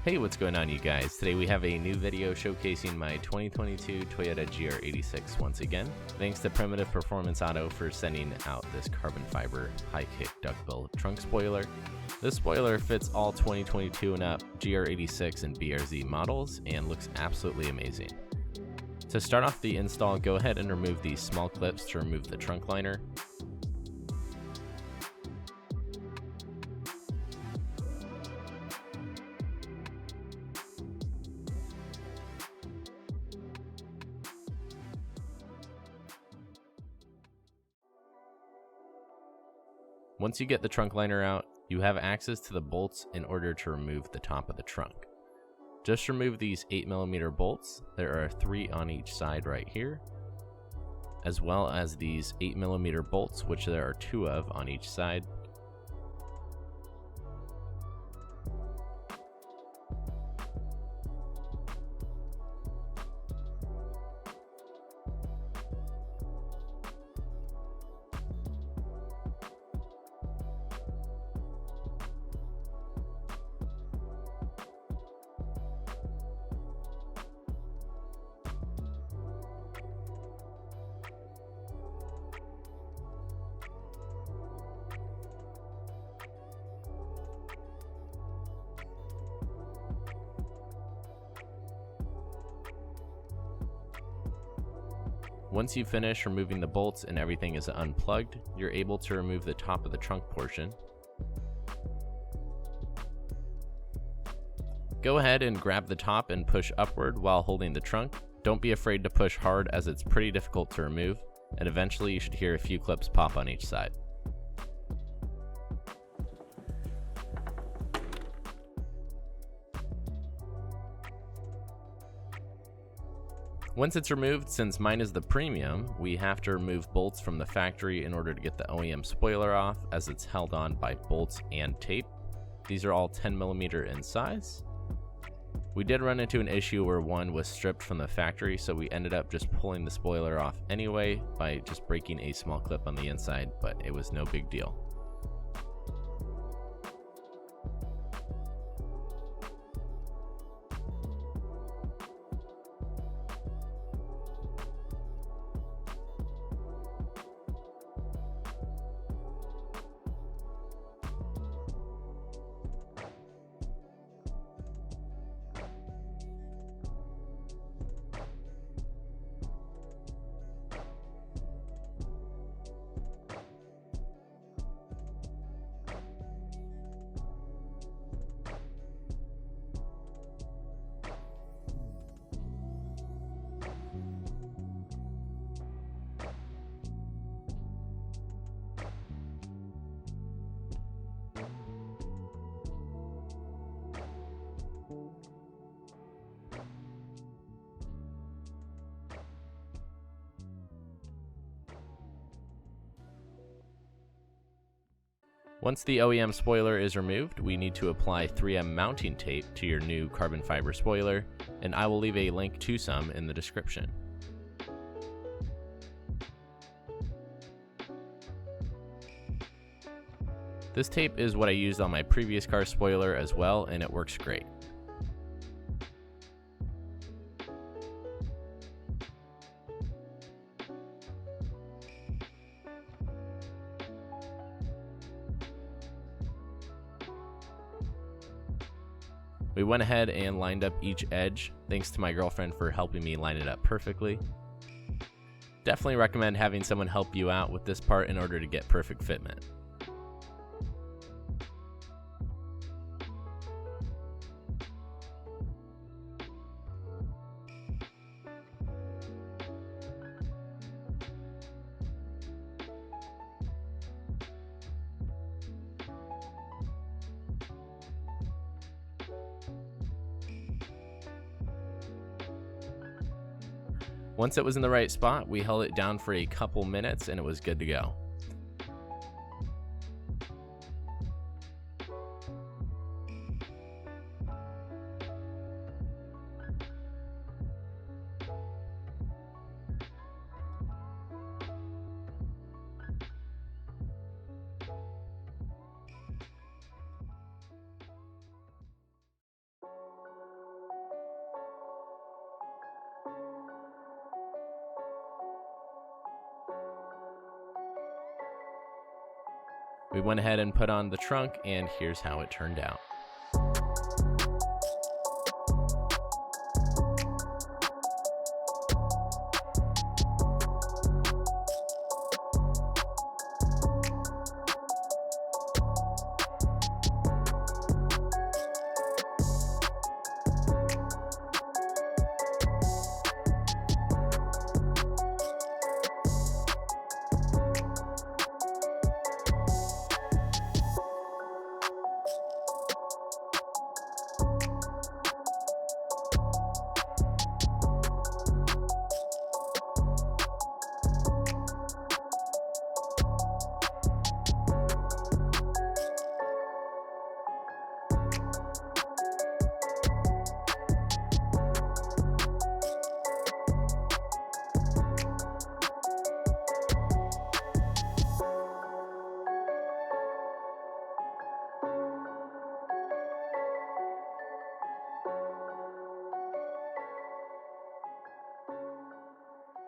Hey, what's going on, you guys? Today we have a new video showcasing my 2022 Toyota GR86 once again. Thanks to Primitive Performance Auto for sending out this carbon fiber high kick duckbill trunk spoiler. This spoiler fits all 2022 and up GR86 and BRZ models and looks absolutely amazing. To start off the install, go ahead and remove these small clips to remove the trunk liner. Once you get the trunk liner out, you have access to the bolts in order to remove the top of the trunk. Just remove these 8mm bolts. There are 3 on each side right here, as well as these 8mm bolts, which there are 2 of on each side. Once you finish removing the bolts and everything is unplugged, you're able to remove the top of the trunk portion. Go ahead and grab the top and push upward while holding the trunk. Don't be afraid to push hard, as it's pretty difficult to remove, and eventually you should hear a few clips pop on each side. Once it's removed, since mine is the premium, we have to remove bolts from the factory in order to get the OEM spoiler off, as it's held on by bolts and tape. These are all 10mm in size. We did run into an issue where one was stripped from the factory, so we ended up just pulling the spoiler off anyway by just breaking a small clip on the inside, but it was no big deal. Once the OEM spoiler is removed, we need to apply 3M mounting tape to your new carbon fiber spoiler, and I will leave a link to some in the description. This tape is what I used on my previous car spoiler as well, and it works great. We went ahead and lined up each edge, thanks to my girlfriend for helping me line it up perfectly. Definitely recommend having someone help you out with this part in order to get perfect fitment. Once it was in the right spot, we held it down for a couple minutes and it was good to go. We went ahead and put on the trunk, and here's how it turned out.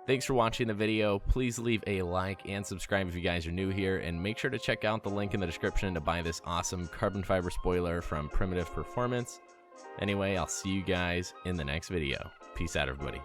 Thanks for watching the video. Please leave a like and subscribe if you guys are new here, and make sure to check out the link in the description to buy this awesome carbon fiber spoiler from Primitive Performance. Anyway, I'll see you guys in the next video. Peace out, everybody.